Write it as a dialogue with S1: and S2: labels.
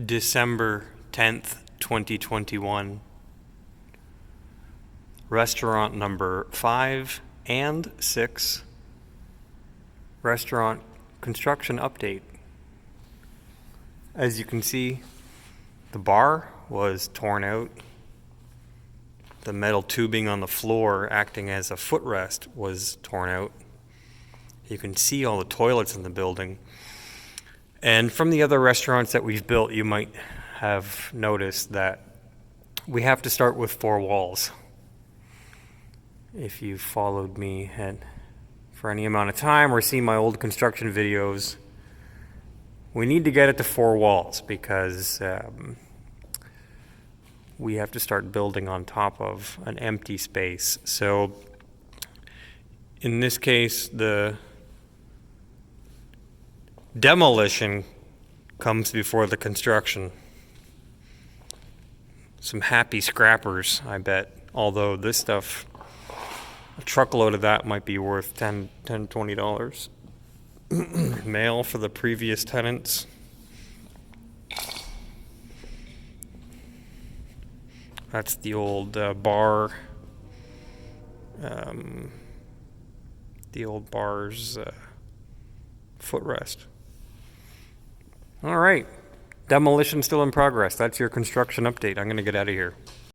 S1: December 10th, 2021. Restaurant number 5 and 6. Restaurant construction update. As you can see, the bar was torn out. The metal tubing on the floor acting as a footrest was torn out. You can see all the toilets in the building. And from the other restaurants that we've built, you might have noticed that we have to start with 4 walls. If you've followed me for any amount of time or seen my old construction videos, we need to get it to 4 walls because we have to start building on top of an empty space. So in this case, the demolition comes before the construction. Some happy scrappers, I bet. Although this stuff, a truckload of that might be worth $10, $20. Mail for the previous tenants. That's the old bar. The old bar's footrest. All right. Demolition still in progress. That's your construction update. I'm going to get out of here.